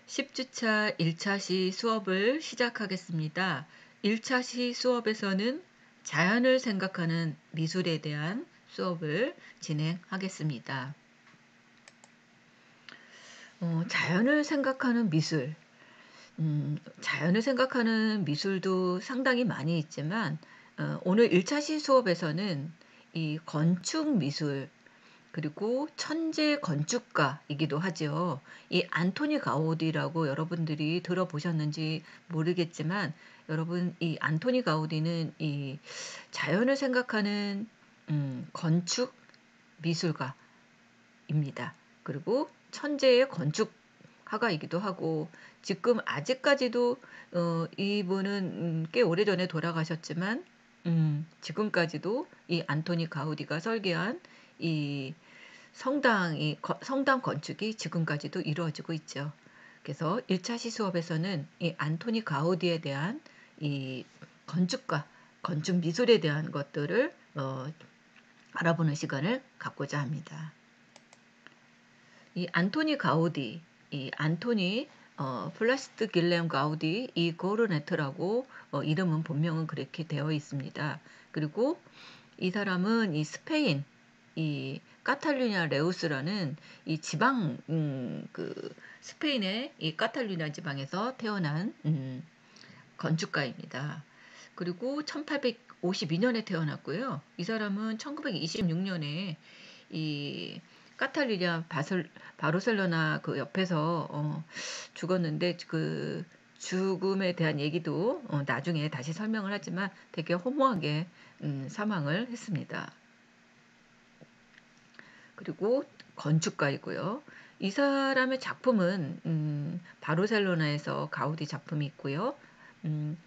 10주차 1차 시 수업을 시작하겠습니다. 1차 시 수업에서는 자연을 생각하는 미술에 대한 수업을 진행하겠습니다. 자연을 생각하는 미술. 자연을 생각하는 미술도 상당히 많이 있지만, 오늘 1차 시 수업에서는 이 건축 미술, 그리고 천재 건축가이기도 하죠. 이 안토니 가우디라고 여러분들이 들어보셨는지 모르겠지만, 여러분 이 안토니 가우디는 이 자연을 생각하는 건축 미술가입니다. 그리고 천재의 건축가이기도 하고, 지금 아직까지도 이분은 꽤 오래전에 돌아가셨지만 지금까지도 이 안토니 가우디가 설계한 이 성당 건축이 지금까지도 이루어지고 있죠. 그래서 1차 시수업에서는 이 안토니 가우디에 대한 이 건축과 건축 미술에 대한 것들을 알아보는 시간을 갖고자 합니다. 이 안토니 가우디, 이 안토니 플라시트 길렘 가우디 이 고르네트라고 이름은 본명은 그렇게 되어 있습니다. 그리고 이 사람은 이 스페인 이 카탈루냐 레우스라는 이 지방 그 스페인의 이 카탈루냐 지방에서 태어난 건축가입니다. 그리고 1852년에 태어났고요. 이 사람은 1926년에 이 카탈루냐 바르셀로나 그 옆에서 죽었는데, 그 죽음에 대한 얘기도 나중에 다시 설명을 하지만 되게 허무하게 사망을 했습니다. 그리고 건축가이고요. 이 사람의 작품은 바르셀로나에서 가우디 작품이 있고요.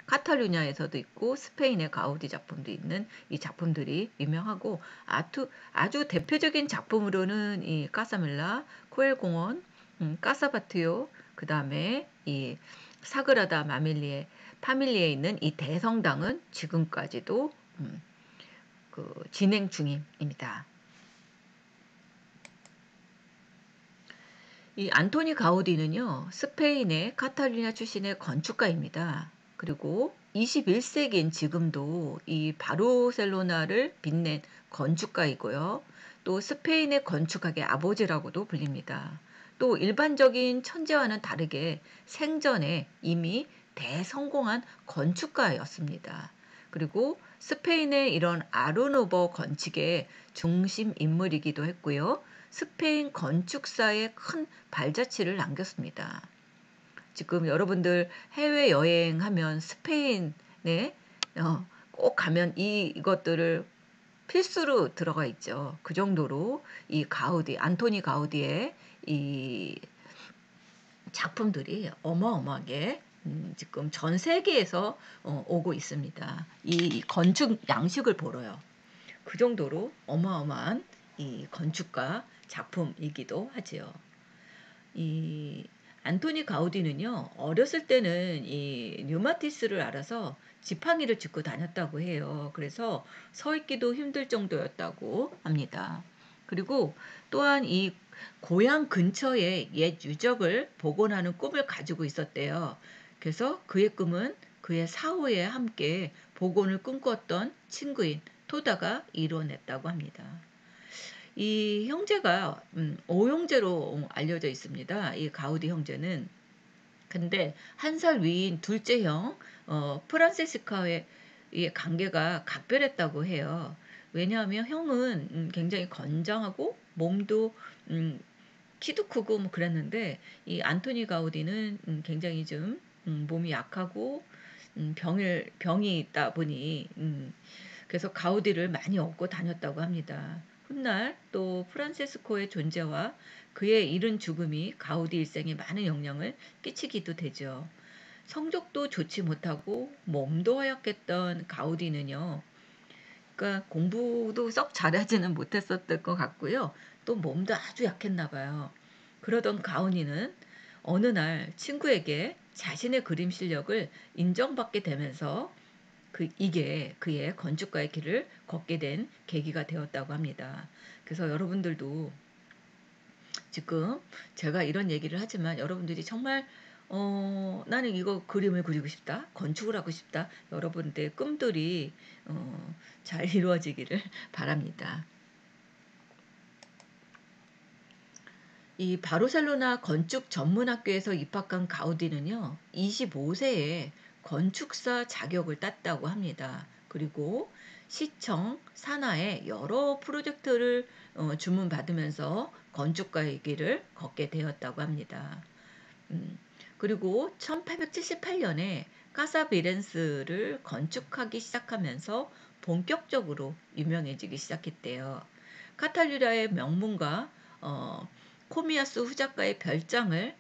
카탈루냐에서도 있고 스페인의 가우디 작품도 있는 이 작품들이 유명하고, 아주 대표적인 작품으로는 이 까사밀라, 코엘 공원, 까사바티오, 그 다음에 이 사그라다 파밀리에 있는 이 대성당은 지금까지도 진행 중입니다. 이 안토니 가우디는요, 스페인의 카탈루냐 출신의 건축가입니다. 그리고 21세기인 지금도 이 바르셀로나를 빛낸 건축가이고요. 또 스페인의 건축학의 아버지라고도 불립니다. 또 일반적인 천재와는 다르게 생전에 이미 대성공한 건축가였습니다. 그리고 스페인의 이런 아르누보 건축의 중심 인물이기도 했고요. 스페인 건축사에 큰 발자취를 남겼습니다. 지금 여러분들 해외여행하면 스페인에 꼭 가면 이것들을 필수로 들어가 있죠. 그 정도로 이 안토니 가우디의 이 작품들이 어마어마하게 지금 전 세계에서 오고 있습니다. 이 건축 양식을 보러요. 그 정도로 어마어마한 이 건축가 작품이기도 하지요. 이 안토니 가우디는요, 어렸을 때는 이 류마티스를 알아서 지팡이를 짚고 다녔다고 해요. 그래서 서 있기도 힘들 정도였다고 합니다. 그리고 또한 이 고향 근처에 옛 유적을 복원하는 꿈을 가지고 있었대요. 그래서 그의 꿈은 그의 사후에 함께 복원을 꿈꿨던 친구인 토다가 이뤄냈다고 합니다. 이 형제가 오형제로 알려져 있습니다. 이 가우디 형제는. 근데 한 살 위인 둘째 형 프란세스카의 이 관계가 각별했다고 해요. 왜냐하면 형은 굉장히 건장하고 몸도 키도 크고 뭐 그랬는데, 이 안토니 가우디는 굉장히 좀 몸이 약하고 병이 있다 보니 그래서 가우디를 많이 업고 다녔다고 합니다. 훗날 또 프란체스코의 존재와 그의 이른 죽음이 가우디 일생에 많은 영향을 끼치기도 되죠. 성적도 좋지 못하고 몸도 허약했던 가우디는요, 그러니까 공부도 썩 잘하지는 못했었던 것 같고요. 또 몸도 아주 약했나 봐요. 그러던 가훈이는 어느 날 친구에게 자신의 그림 실력을 인정받게 되면서 이게 그의 건축가의 길을 걷게 된 계기가 되었다고 합니다. 그래서 여러분들도 지금 제가 이런 얘기를 하지만 여러분들이 정말 나는 이거 그림을 그리고 싶다. 건축을 하고 싶다. 여러분들의 꿈들이 잘 이루어지기를 바랍니다. 이 바르셀로나 건축 전문학교에서 입학한 가우디는요, 25세에 건축사 자격을 땄다고 합니다. 그리고 시청, 산하의 여러 프로젝트를 주문받으면서 건축가의 길을 걷게 되었다고 합니다. 음, 그리고 1878년에 카사비렌스를 건축하기 시작하면서 본격적으로 유명해지기 시작했대요. 카탈루냐의 명문가 어, 코미아스 후작가의 별장을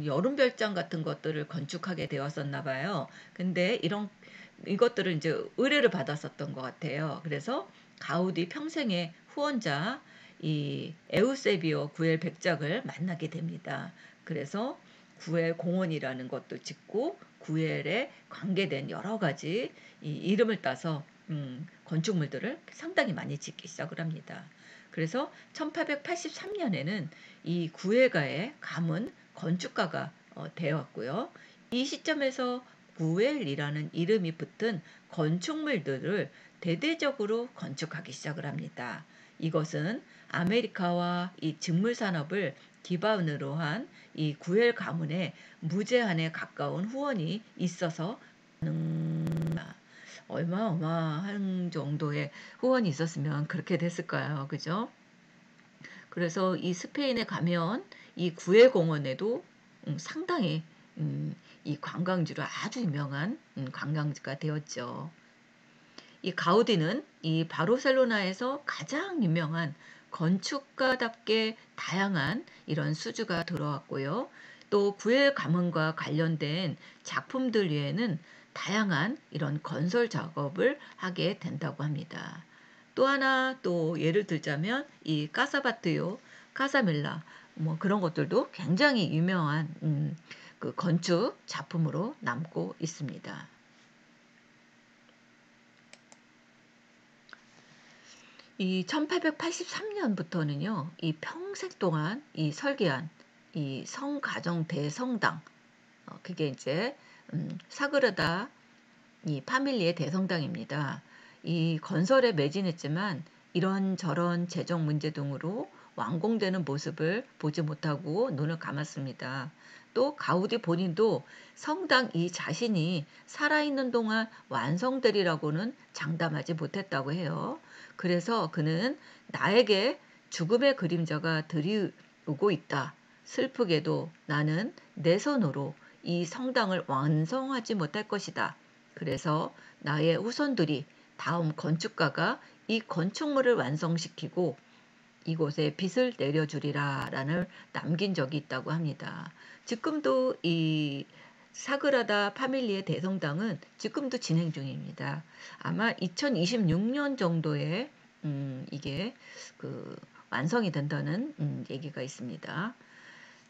여름 별장 같은 것들을 건축하게 되었었나 봐요. 근데 이것들을 이제 의뢰를 받았었던 것 같아요. 그래서 가우디 평생의 후원자 이 에우세비오 구엘 백작을 만나게 됩니다. 그래서 구엘 공원이라는 것도 짓고 구엘에 관계된 여러 가지 이 이름을 따서 건축물들을 상당히 많이 짓기 시작을 합니다. 그래서 1883년에는 이 구엘가의 가문 건축가가 되었고요. 이 시점에서 구엘이라는 이름이 붙은 건축물들을 대대적으로 건축하기 시작을 합니다. 이것은 아메리카와 이 직물 산업을 기반으로 한 이 구엘 가문의 무제한에 가까운 후원이 있어서 어마어마한 정도의 후원이 있었으면 그렇게 됐을까요? 그죠? 그래서 이 스페인에 가면 이 구엘 공원에도 상당히 이 관광지로 아주 유명한 관광지가 되었죠. 이 가우디는 이 바르셀로나에서 가장 유명한 건축가답게 다양한 이런 수주가 들어왔고요. 또 구엘 가문과 관련된 작품들 외에는 다양한 이런 건설 작업을 하게 된다고 합니다. 또 하나 또 예를 들자면 이 카사바트요, 카사밀라 뭐 그런 것들도 굉장히 유명한 그 건축 작품으로 남고 있습니다. 이 1883년부터는요, 이 평생 동안 이 설계한 이 성가정 대성당, 그게 이제 사그라다 이 파밀리의 대성당입니다. 이 건설에 매진했지만 이런저런 재정 문제 등으로 완공되는 모습을 보지 못하고 눈을 감았습니다. 또 가우디 본인도 성당 이 자신이 살아있는 동안 완성되리라고는 장담하지 못했다고 해요. 그래서 그는 나에게 죽음의 그림자가 들이오고 있다. 슬프게도 나는 내 손으로 이 성당을 완성하지 못할 것이다. 그래서 나의 후손들이 다음 건축가가 이 건축물을 완성시키고 이곳에 빚을 내려주리라 라는 남긴 적이 있다고 합니다. 지금도 이 사그라다 파밀리의 대성당은 지금도 진행 중입니다. 아마 2026년 정도에 이게 그 완성이 된다는 얘기가 있습니다.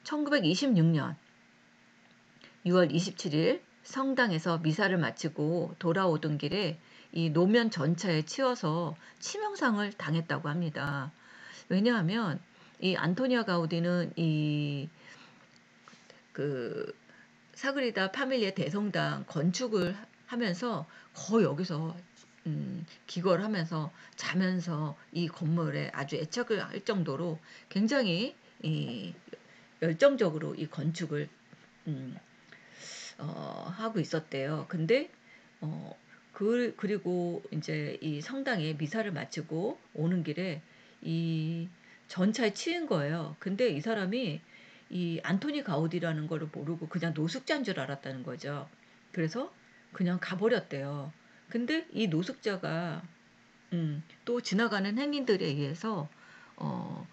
1926년 6월 27일 성당에서 미사를 마치고 돌아오던 길에 이 노면 전차에 치여서 치명상을 당했다고 합니다. 왜냐하면 이 안토니아 가우디는 이 그 사그리다 파밀리의 대성당 건축을 하면서 거의 여기서 기거를 하면서 자면서 이 건물에 아주 애착을 할 정도로 굉장히 이 열정적으로 이 건축을 음, 하고 있었대요. 근데 어, 그리고 이제 이 성당에 미사를 마치고 오는 길에 이 전차에 치인 거예요. 근데 이 사람이 이 안토니 가우디라는 거를 모르고 그냥 노숙자인 줄 알았다는 거죠. 그래서 그냥 가버렸대요. 근데 이 노숙자가 또 지나가는 행인들에 의해서 어,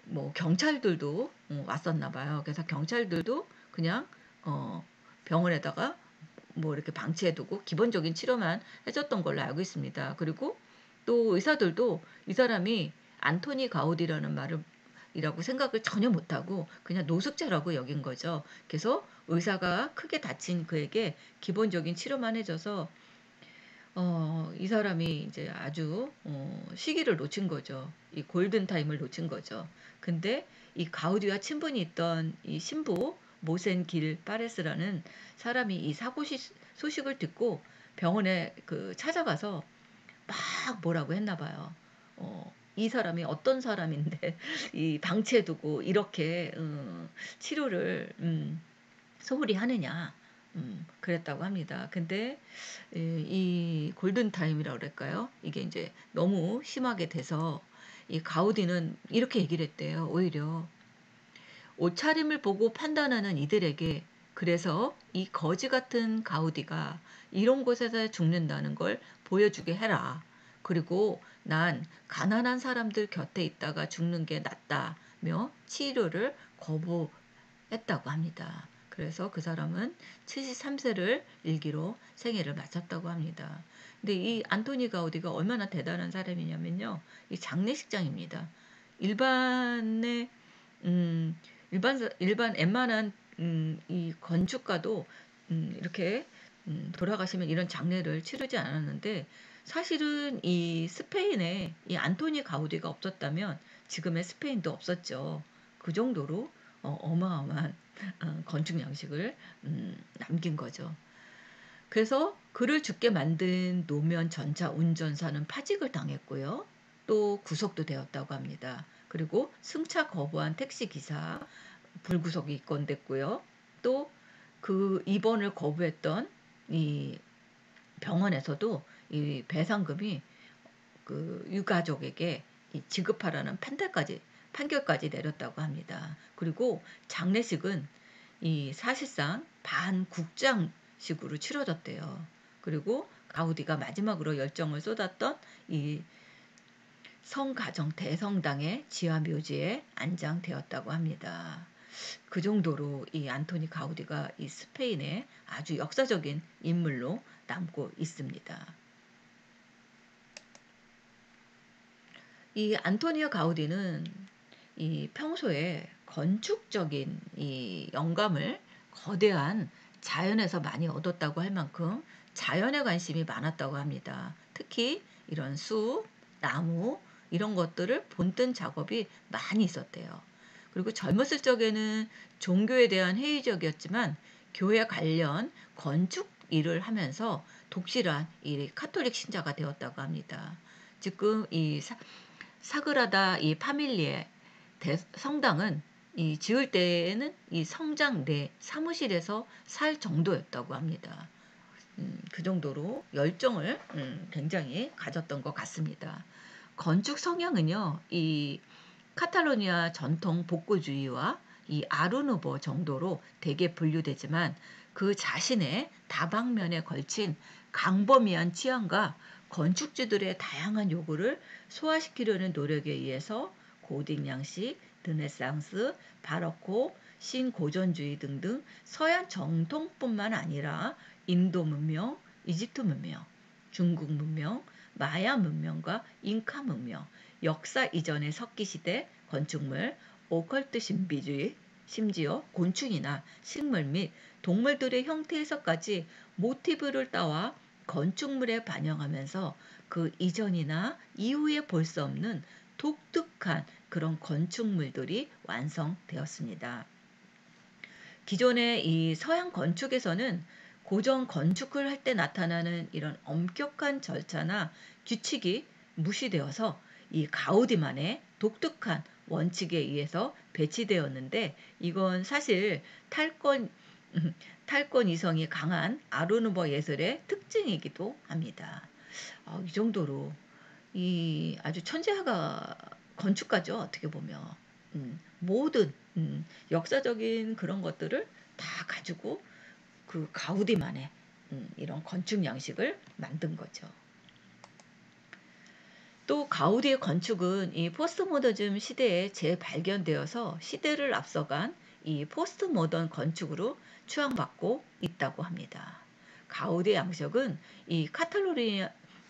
뭐 경찰들도 왔었나 봐요. 그래서 경찰들도 그냥 어, 병원에다가 뭐 이렇게 방치해두고 기본적인 치료만 해줬던 걸로 알고 있습니다. 그리고 또 의사들도 이 사람이 안토니 가우디라는 말을 이라고 생각을 전혀 못하고 그냥 노숙자라고 여긴 거죠. 그래서 의사가 크게 다친 그에게 기본적인 치료만 해줘서 이 사람이 이제 아주 시기를 놓친 거죠. 이 골든 타임을 놓친 거죠. 근데 이 가우디와 친분이 있던 이 신부 모센 길 파레스라는 사람이 이 사고 소식을 듣고 병원에 그 찾아가서 막 뭐라고 했나 봐요. 이 사람이 어떤 사람인데 이 방치해두고 이렇게 치료를 소홀히 하느냐. 그랬다고 합니다. 근데 이 골든 타임이라고 그럴까요? 이게 이제 너무 심하게 돼서 이 가우디는 이렇게 얘기를 했대요. 오히려 옷차림을 보고 판단하는 이들에게 그래서 이 거지 같은 가우디가 이런 곳에서 죽는다는 걸 보여주게 해라. 그리고 난 가난한 사람들 곁에 있다가 죽는 게 낫다며 치료를 거부했다고 합니다. 그래서 그 사람은 73세를 일기로 생애를 마쳤다고 합니다. 근데 이 안토니 가우디가 얼마나 대단한 사람이냐면요. 이 장례식장입니다. 일반의 음, 일반 웬만한 이 건축가도 이렇게 돌아가시면 이런 장례를 치르지 않았는데 사실은 이 스페인에 이 안토니 가우디가 없었다면 지금의 스페인도 없었죠. 그 정도로 어마어마한 건축 양식을 남긴 거죠. 그래서 그를 죽게 만든 노무현 전차 운전사는 파직을 당했고요. 또 구속도 되었다고 합니다. 그리고 승차 거부한 택시 기사 불구속이 입건됐고요. 또 그 입원을 거부했던 이 병원에서도 이 배상금이 그 유가족에게 지급하라는 판결까지 내렸다고 합니다. 그리고 장례식은 이 사실상 반국장식으로 치러졌대요. 그리고 가우디가 마지막으로 열정을 쏟았던 이 성가정 대성당의 지하 묘지에 안장되었다고 합니다. 그 정도로 이 안토니 가우디가 이 스페인의 아주 역사적인 인물로 남고 있습니다. 이 안토니오 가우디는 이 평소에 건축적인 이 영감을 거대한 자연에서 많이 얻었다고 할 만큼 자연에 관심이 많았다고 합니다. 특히 이런 숲, 나무 이런 것들을 본뜬 작업이 많이 있었대요. 그리고 젊었을 적에는 종교에 대한 회의적이었지만 교회 관련 건축 일을 하면서 독실한 이 카톨릭 신자가 되었다고 합니다. 지금 이 사그라다 이 파밀리에 성당은 이 지을 때에는 이 성당 내 사무실에서 살 정도였다고 합니다. 그 정도로 열정을 굉장히 가졌던 것 같습니다. 건축 성향은요, 이 카탈로니아 전통 복고주의와 이 아르누보 정도로 대개 분류되지만 그 자신의 다방면에 걸친 강범위한 취향과 건축주들의 다양한 요구를 소화시키려는 노력에 의해서 고딕 양식, 르네상스, 바로코, 신고전주의 등등 서양 정통뿐만 아니라 인도 문명, 이집트 문명, 중국 문명, 마야 문명과 잉카 문명, 역사 이전의 석기 시대 건축물, 오컬트 신비주의, 심지어 곤충이나 식물 및 동물들의 형태에서까지 모티브를 따와 건축물에 반영하면서 그 이전이나 이후에 볼 수 없는 독특한 그런 건축물들이 완성되었습니다. 기존의 이 서양 건축에서는 고전 건축을 할 때 나타나는 이런 엄격한 절차나 규칙이 무시되어서 이 가우디만의 독특한 원칙에 의해서 배치되었는데 이건 사실 탈권 이성이 강한 아르누버 예술의 특징이기도 합니다. 이 정도로 이 아주 천재가 건축가죠. 어떻게 보면 모든 역사적인 그런 것들을 다 가지고 그 가우디만의 이런 건축 양식을 만든 거죠. 또 가우디의 건축은 이 포스트모더즘 시대에 재발견되어서 시대를 앞서간 이 포스트모던 건축으로 추앙받고 있다고 합니다. 가우디의 양식은 이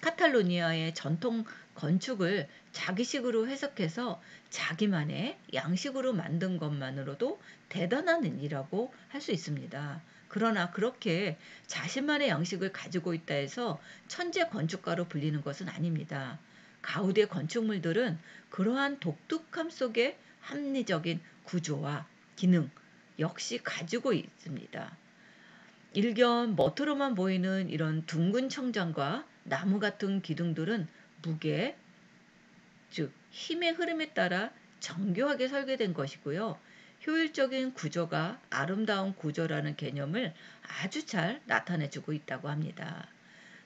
카탈로니아의 전통 건축을 자기식으로 해석해서 자기만의 양식으로 만든 것만으로도 대단한 일이라고 할 수 있습니다. 그러나 그렇게 자신만의 양식을 가지고 있다 해서 천재 건축가로 불리는 것은 아닙니다. 가우디의 건축물들은 그러한 독특함 속에 합리적인 구조와 기능 역시 가지고 있습니다. 일견 멋으로만 보이는 이런 둥근 청장과 나무 같은 기둥들은 무게, 즉 힘의 흐름에 따라 정교하게 설계된 것이고요. 효율적인 구조가 아름다운 구조라는 개념을 아주 잘 나타내주고 있다고 합니다.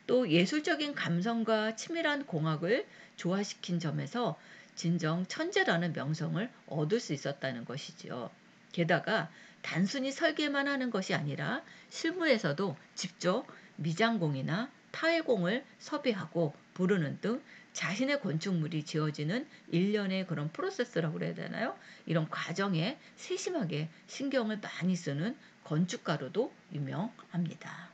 또 예술적인 감성과 치밀한 공학을 조화시킨 점에서 진정 천재라는 명성을 얻을 수 있었다는 것이지요. 게다가 단순히 설계만 하는 것이 아니라 실무에서도 직접 미장공이나 타일공을 섭외하고 부르는 등 자신의 건축물이 지어지는 일련의 그런 프로세스라고 그래야 되나요? 이런 과정에 세심하게 신경을 많이 쓰는 건축가로도 유명합니다.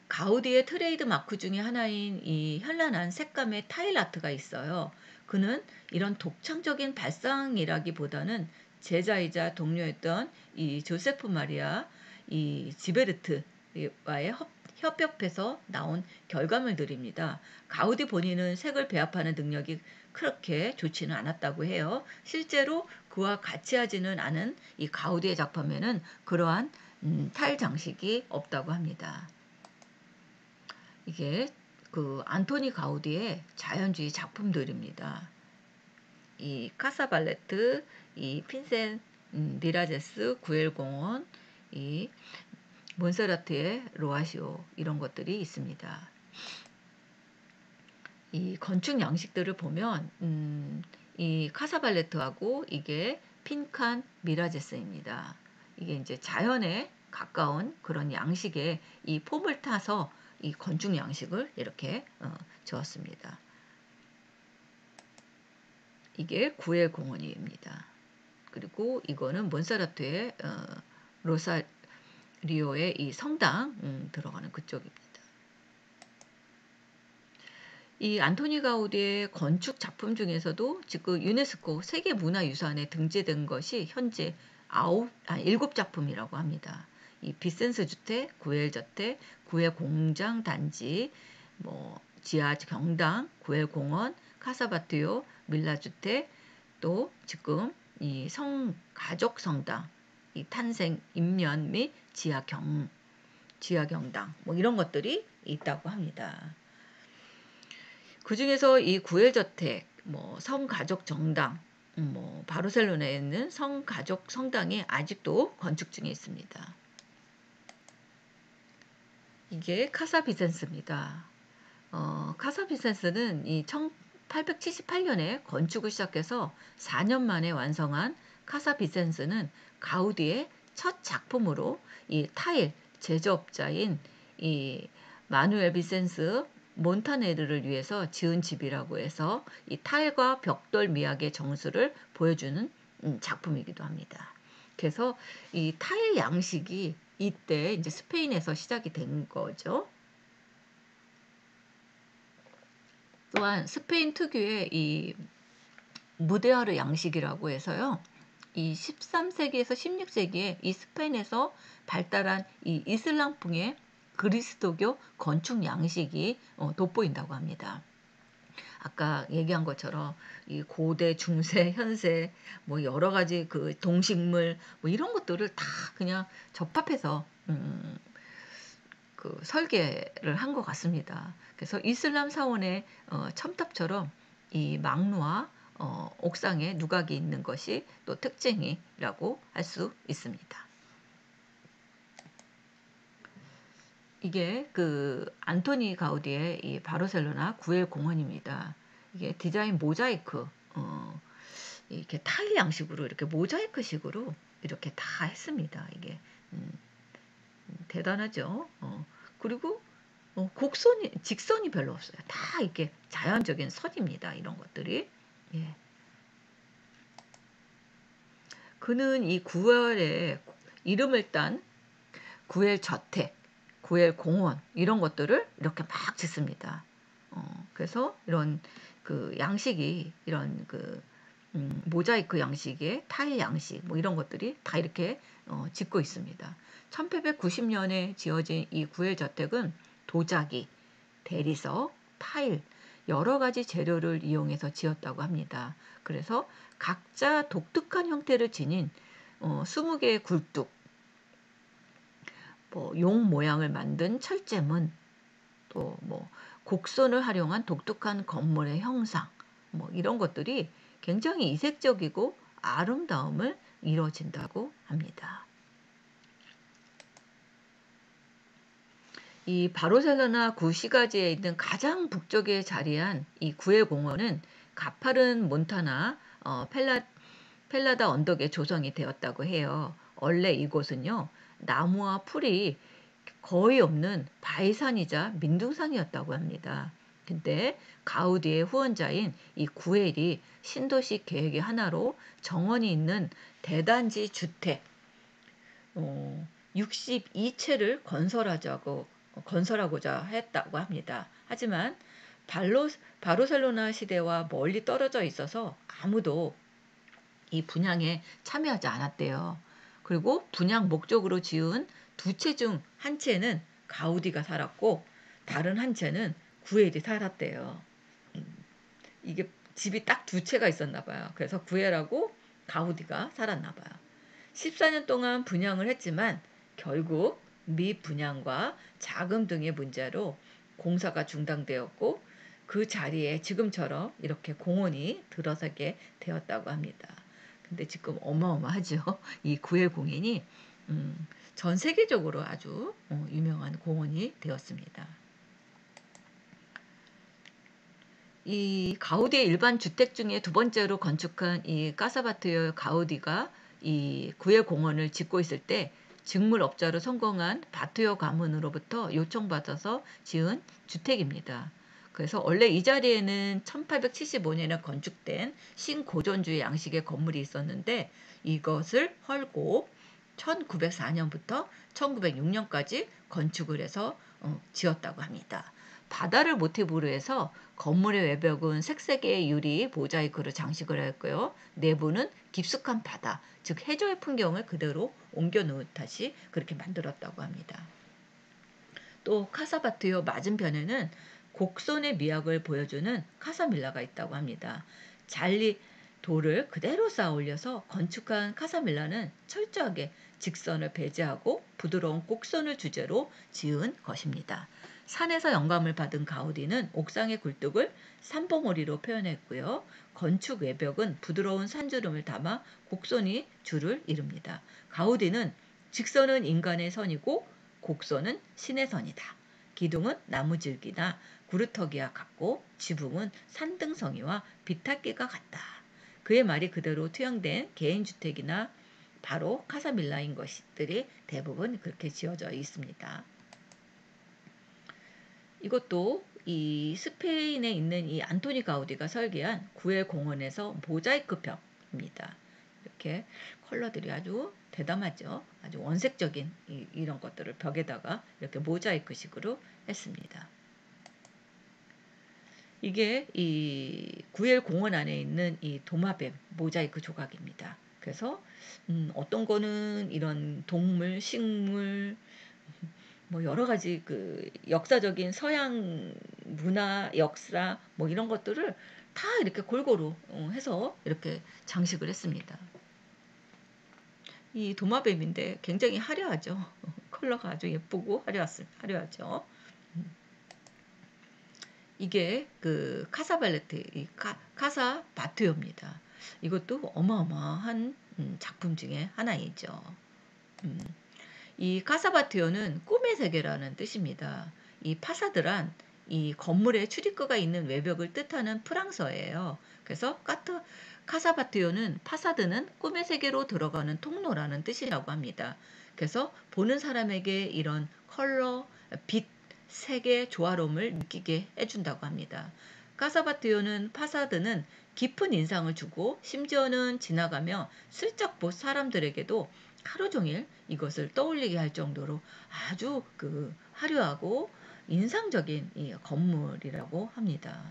가우디의 트레이드 마크 중에 하나인 이 현란한 색감의 타일 아트가 있어요. 그는 이런 독창적인 발상이라기보다는 제자이자 동료였던 이 조세프 마리아 이 지베르트와의 협업해서 나온 결과물들입니다. 가우디 본인은 색을 배합하는 능력이 그렇게 좋지는 않았다고 해요. 실제로 그와 같이 하지는 않은 이 가우디의 작품에는 그러한 타일 장식이 없다고 합니다. 이게 그 안토니 가우디의 자연주의 작품들입니다. 이 카사발레트, 이 핀센 미라제스 구엘공원, 이 몬세라트의 로아시오 이런 것들이 있습니다. 이 건축 양식들을 보면 이 카사발레트하고 이게 핀칸 미라제스입니다. 이게 이제 자연에 가까운 그런 양식의 이 폼을 타서 이 건축 양식을 이렇게 지었습니다. 이게 구엘 공원입니다. 그리고 이거는 몬사라트의 로사리오의 이 성당 들어가는 그쪽입니다. 이 안토니 가우디의 건축 작품 중에서도 지금 유네스코 세계문화유산에 등재된 것이 현재 7작품이라고 합니다. 이 비센스 주택, 구엘 저택, 구엘 공장 단지, 뭐 지하 경당, 구엘 공원, 카사바티오, 밀라 주택, 또 지금 이 가족 성당, 이 탄생 임년 및 지하 경당, 뭐 이런 것들이 있다고 합니다. 그 중에서 이 구엘저택, 뭐 성가족 정당, 뭐 바르셀로나에 있는 성가족 성당이 아직도 건축 중에 있습니다. 이게 카사비센스입니다. 카사비센스는 이 1878년에 건축을 시작해서 4년 만에 완성한 카사비센스는 가우디의 첫 작품으로 이 타일 제조업자인 이 마누엘 비센스 몬타네르를 위해서 지은 집이라고 해서 이 타일과 벽돌 미학의 정수를 보여주는 작품이기도 합니다. 그래서 이 타일 양식이 이때 이제 스페인에서 시작이 된 거죠. 또한 스페인 특유의 이 무데아르 양식이라고 해서요. 이 13세기에서 16세기에 이 스페인에서 발달한 이 이슬람풍의 그리스도교 건축 양식이 돋보인다고 합니다. 아까 얘기한 것처럼 이 고대, 중세, 현세 뭐 여러 가지 그 동식물 뭐 이런 것들을 다 그냥 접합해서 그 설계를 한 것 같습니다. 그래서 이슬람 사원의 첨탑처럼 이 망루와 옥상에 누각이 있는 것이 또 특징이라고 할 수 있습니다. 이게 그 안토니 가우디의 이 바르셀로나 구엘 공원입니다. 이게 디자인 모자이크, 이렇게 타일 양식으로 이렇게 모자이크식으로 이렇게 다 했습니다. 이게 대단하죠. 그리고 직선이 별로 없어요. 다 이렇게 자연적인 선입니다. 이런 것들이. 예. 그는 이 구엘의 이름을 딴 구엘 저택, 구엘 공원 이런 것들을 이렇게 막 짓습니다. 그래서 이런 그 양식이 이런 그 모자이크 양식의 타일 양식 뭐 이런 것들이 다 이렇게 짓고 있습니다. 1890년에 지어진 이 구엘 저택은 도자기, 대리석, 타일 여러 가지 재료를 이용해서 지었다고 합니다. 그래서 각자 독특한 형태를 지닌 20개의 굴뚝, 용 모양을 만든 철제문, 또 곡선을 활용한 독특한 건물의 형상, 이런 것들이 굉장히 이색적이고 아름다움을 이루어진다고 합니다. 이 바르셀로나 구시가지에 있는 가장 북쪽에 자리한 이 구엘 공원은 가파른 몬타나 펠라다 언덕에 조성이 되었다고 해요. 원래 이곳은요, 나무와 풀이 거의 없는 바위산이자 민둥산이었다고 합니다. 근데 가우디의 후원자인 이 구엘이 신도시 계획의 하나로 정원이 있는 대단지 주택 62채를 건설하고자 했다고 합니다. 하지만 바르셀로나 시대와 멀리 떨어져 있어서 아무도 이 분양에 참여하지 않았대요. 그리고 분양 목적으로 지은 2채 중 한 채는 가우디가 살았고 다른 한 채는 구엘이 살았대요. 이게 집이 딱 2채가 있었나 봐요. 그래서 구엘하고 가우디가 살았나 봐요. 14년 동안 분양을 했지만 결국 미분양과 자금 등의 문제로 공사가 중단되었고 그 자리에 지금처럼 이렇게 공원이 들어서게 되었다고 합니다. 근데 지금 어마어마하죠. 이 구엘 공원이 전 세계적으로 아주 유명한 공원이 되었습니다. 이 가우디의 일반 주택 중에 두 번째로 건축한 이 카사바티오 가우디가 이 구엘 공원을 짓고 있을 때 직물업자로 성공한 바티오 가문으로부터 요청받아서 지은 주택입니다. 그래서 원래 이 자리에는 1875년에 건축된 신고전주의 양식의 건물이 있었는데 이것을 헐고 1904년부터 1906년까지 건축을 해서 지었다고 합니다. 바다를 모티브로 해서 건물의 외벽은 색색의 유리 모자이크로 장식을 했고요. 내부는 깊숙한 바다, 즉 해저의 풍경을 그대로 옮겨놓은 탓이 그렇게 만들었다고 합니다. 또 카사바티오 맞은편에는 곡선의 미학을 보여주는 카사밀라가 있다고 합니다. 잘리 돌을 그대로 쌓아 올려서 건축한 카사밀라는 철저하게 직선을 배제하고 부드러운 곡선을 주제로 지은 것입니다. 산에서 영감을 받은 가우디는 옥상의 굴뚝을 삼봉오리로 표현했고요. 건축 외벽은 부드러운 산주름을 담아 곡선이 줄을 이룹니다. 가우디는 직선은 인간의 선이고 곡선은 신의 선이다. 기둥은 나무줄기나 구르터기와 같고 지붕은 산등성이와 비탈기가 같다. 그의 말이 그대로 투영된 개인주택이나 바로 카사밀라인 것들이 대부분 그렇게 지어져 있습니다. 이것도 이 스페인에 있는 이 안토니 가우디가 설계한 구엘 공원에서 모자이크 벽입니다. 이렇게 컬러들이 아주 대담하죠. 아주 원색적인 이런 것들을 벽에다가 이렇게 모자이크식으로 했습니다. 이게 이 구엘 공원 안에 있는 이 도마뱀 모자이크 조각입니다. 그래서 어떤 거는 이런 동물, 식물, 여러 가지 그 역사적인 서양 문화, 역사 이런 것들을 다 이렇게 골고루 해서 이렇게 장식을 했습니다. 이 도마뱀인데 굉장히 화려하죠. 컬러가 아주 예쁘고 화려하죠. 이게 그 카사바티오입니다. 이것도 어마어마한 작품 중에 하나이죠. 이 카사바티오는 꿈의 세계라는 뜻입니다. 이 파사드란 이 건물에 출입구가 있는 외벽을 뜻하는 프랑스어예요. 그래서 카사바티오는 파사드는 꿈의 세계로 들어가는 통로라는 뜻이라고 합니다. 그래서 보는 사람에게 이런 컬러, 빛, 색의 조화로움을 느끼게 해준다고 합니다. 카사바티오는 파사드는 깊은 인상을 주고 심지어는 지나가며 슬쩍 본 사람들에게도 하루 종일 이것을 떠올리게 할 정도로 아주 그 화려하고 인상적인 이 건물이라고 합니다.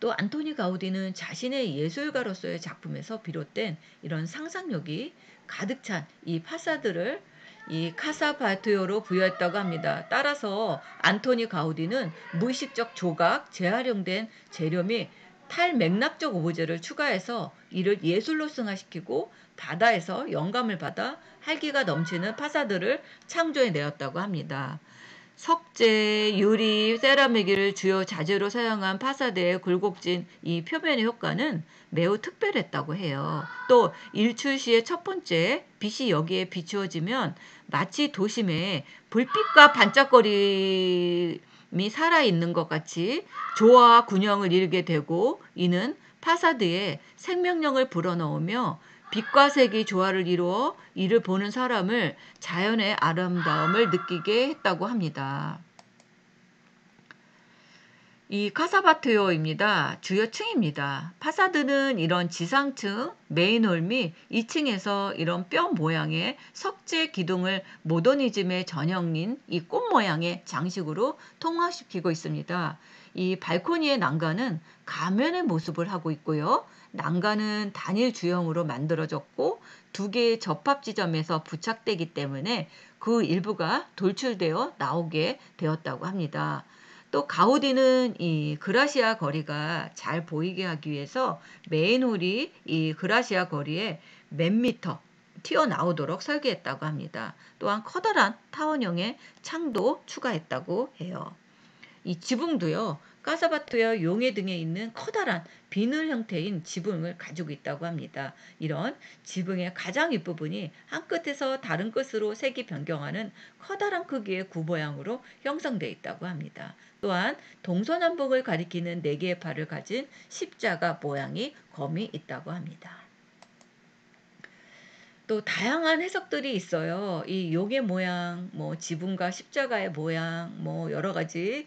또 안토니 가우디는 자신의 예술가로서의 작품에서 비롯된 이런 상상력이 가득 찬 이 파사드를 이 카사바티오로 부여했다고 합니다. 따라서 안토니 가우디는 무의식적 조각, 재활용된 재료 및 탈맥락적 오브제를 추가해서 이를 예술로 승화시키고 바다에서 영감을 받아 활기가 넘치는 파사드를 창조해내었다고 합니다. 석재, 유리, 세라믹을 주요 자재로 사용한 파사드의 굴곡진 이 표면의 효과는 매우 특별했다고 해요. 또 일출 시의 첫 번째 빛이 여기에 비추어지면 마치 도심에 불빛과 반짝거림이 살아있는 것 같이 조화와 균형을 이루게 되고, 이는 파사드에 생명력을 불어넣으며 빛과 색이 조화를 이루어 이를 보는 사람을 자연의 아름다움을 느끼게 했다고 합니다. 이 카사바티오입니다. 주요 층입니다. 파사드는 이런 지상층, 메인홀 및 2층에서 이런 뼈 모양의 석재 기둥을 모더니즘의 전형인 이 꽃 모양의 장식으로 통합시키고 있습니다. 이 발코니의 난간은 가면의 모습을 하고 있고요. 난간은 단일 주형으로 만들어졌고 두 개의 접합 지점에서 부착되기 때문에 그 일부가 돌출되어 나오게 되었다고 합니다. 또 가우디는 이 그라시아 거리가 잘 보이게 하기 위해서 메인홀이 이 그라시아 거리에 몇 미터 튀어나오도록 설계했다고 합니다. 또한 커다란 타원형의 창도 추가했다고 해요. 이 지붕도요, 카사바토와 용해 등에 있는 커다란 비늘 형태인 지붕을 가지고 있다고 합니다. 이런 지붕의 가장 윗부분이 한 끝에서 다른 끝으로 색이 변경하는 커다란 크기의 구 모양으로 형성되어 있다고 합니다. 또한 동서남북을 가리키는 4개의 팔을 가진 십자가 모양의 검이 있다고 합니다. 또 다양한 해석들이 있어요. 이 용의 모양, 뭐 지붕과 십자가의 모양, 뭐 여러 가지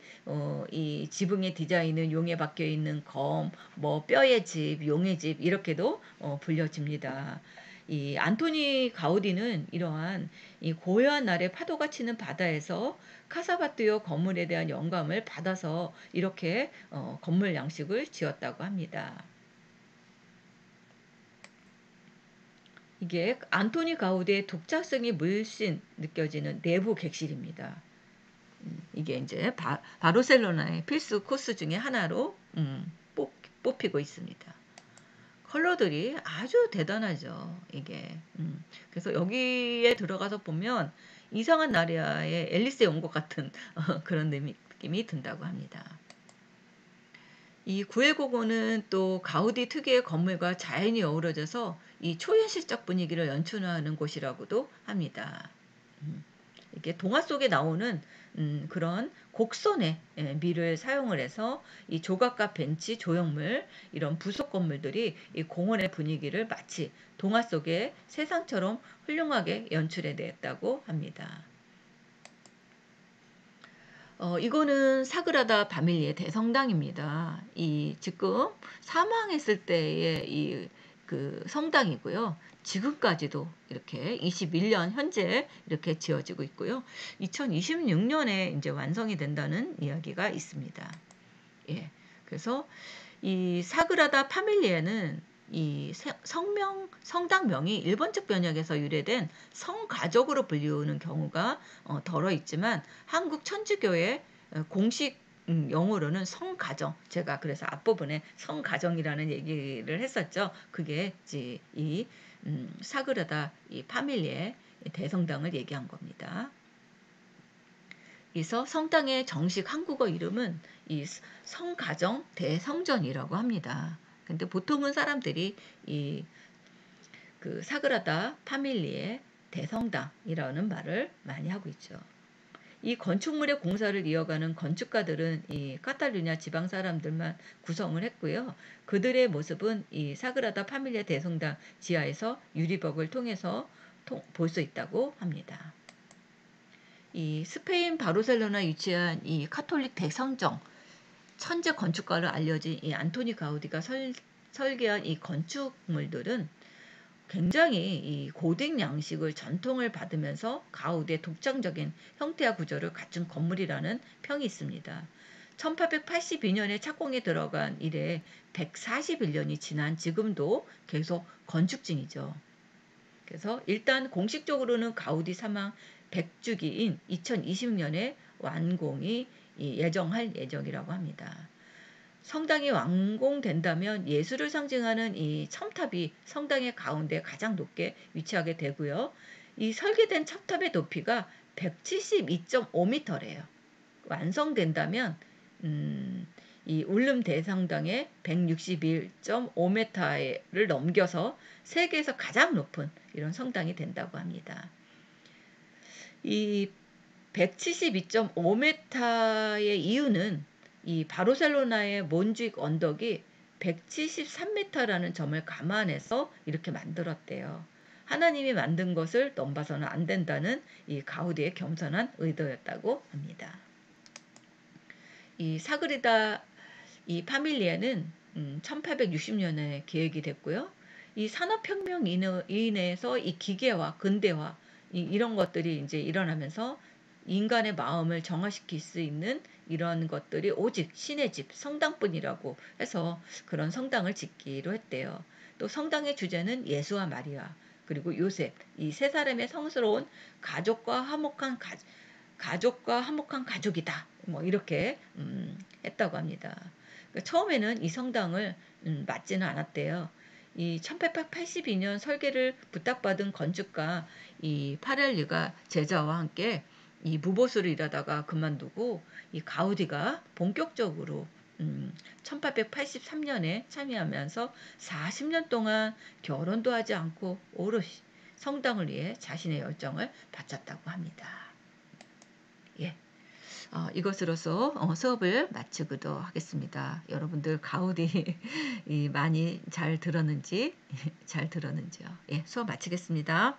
이 지붕의 디자인은 용에 박혀 있는 검, 뭐 뼈의 집, 용의 집 이렇게도 불려집니다. 이 안토니 가우디는 이러한 이 고요한 날에 파도가 치는 바다에서 카사바티오 건물에 대한 영감을 받아서 이렇게 건물 양식을 지었다고 합니다. 이게 안토니 가우디의 독자성이 물씬 느껴지는 내부 객실입니다. 이게 이제 바르셀로나의 필수 코스 중에 하나로 뽑히고 있습니다. 컬러들이 아주 대단하죠. 이게 그래서 여기에 들어가서 보면 이상한 나라에 앨리스에 온 것 같은 그런 느낌이 든다고 합니다. 이 구엘고고는 또 가우디 특유의 건물과 자연이 어우러져서 이 초현실적 분위기를 연출하는 곳이라고도 합니다. 이게 동화 속에 나오는 그런 곡선의 미를 사용을 해서 이 조각과 벤치, 조형물 이런 부속 건물들이 이 공원의 분위기를 마치 동화 속의 세상처럼 훌륭하게 연출해 냈다고 합니다. 이거는 사그라다 바밀리의 대성당입니다. 이 지금 사망했을 때의 이 그 성당이고요. 지금까지도 이렇게 21년 현재 이렇게 지어지고 있고요. 2026년에 이제 완성이 된다는 이야기가 있습니다. 예. 그래서 이 사그라다 파밀리에는 이 성당명이 일본적 번역에서 유래된 성가족으로 불리우는 경우가 덜어 있지만 한국 천주교의 공식 영어로는 성가정, 제가 그래서 앞부분에 성가정이라는 얘기를 했었죠. 그게 이 사그라다 이 파밀리의 대성당을 얘기한 겁니다. 그래서 성당의 정식 한국어 이름은 이 성가정 대성전이라고 합니다. 근데 보통은 사람들이 이 그 사그라다 파밀리의 대성당이라는 말을 많이 하고 있죠. 이 건축물의 공사를 이어가는 건축가들은 이 카탈루냐 지방 사람들만 구성을 했고요. 그들의 모습은 이 사그라다 파밀리의 대성당 지하에서 유리벽을 통해서 볼 수 있다고 합니다. 이 스페인 바르셀로나에 위치한 이 카톨릭 대성정 천재 건축가로 알려진 이 안토니 가우디가 설계한 이 건축물들은 굉장히 이 고딕 양식을 전통을 받으면서 가우디의 독창적인 형태와 구조를 갖춘 건물이라는 평이 있습니다. 1882년에 착공에 들어간 이래 141년이 지난 지금도 계속 건축 중이죠. 그래서 일단 공식적으로는 가우디 사망 100주기인 2026년에 완공이 예정할 예정이라고 합니다. 성당이 완공된다면 예수를 상징하는 이 첨탑이 성당의 가운데 가장 높게 위치하게 되고요. 이 설계된 첨탑의 높이가 172.5m래요. 완성된다면 이 울름 대성당의 161.5m를 넘겨서 세계에서 가장 높은 이런 성당이 된다고 합니다. 이 172.5m의 이유는 이 바르셀로나의 몬주익 언덕이 173m라는 점을 감안해서 이렇게 만들었대요. 하나님이 만든 것을 넘봐서는 안 된다는 이 가우디의 겸손한 의도였다고 합니다. 이 사그리다 이 파밀리아는 1860년에 계획이 됐고요. 이 산업혁명 이내에서 이 기계화, 근대화 이런 것들이 이제 일어나면서 인간의 마음을 정화시킬 수 있는 이런 것들이 오직 신의 집, 성당뿐이라고 해서 그런 성당을 짓기로 했대요. 또 성당의 주제는 예수와 마리아, 그리고 요셉, 이 세 사람의 성스러운 가족과 화목한 가족이다. 뭐 이렇게 했다고 합니다. 그러니까 처음에는 이 성당을 맞지는 않았대요. 이 1882년 설계를 부탁받은 건축가 이 파렐리가 제자와 함께 이 무보수를 일하다가 그만두고 이 가우디가 본격적으로 1883년에 참여하면서 40년 동안 결혼도 하지 않고 오롯이 성당을 위해 자신의 열정을 바쳤다고 합니다. 예. 이것으로서 수업을 마치도록 하겠습니다. 여러분들 가우디 많이 잘 들었는지요? 예, 수업 마치겠습니다.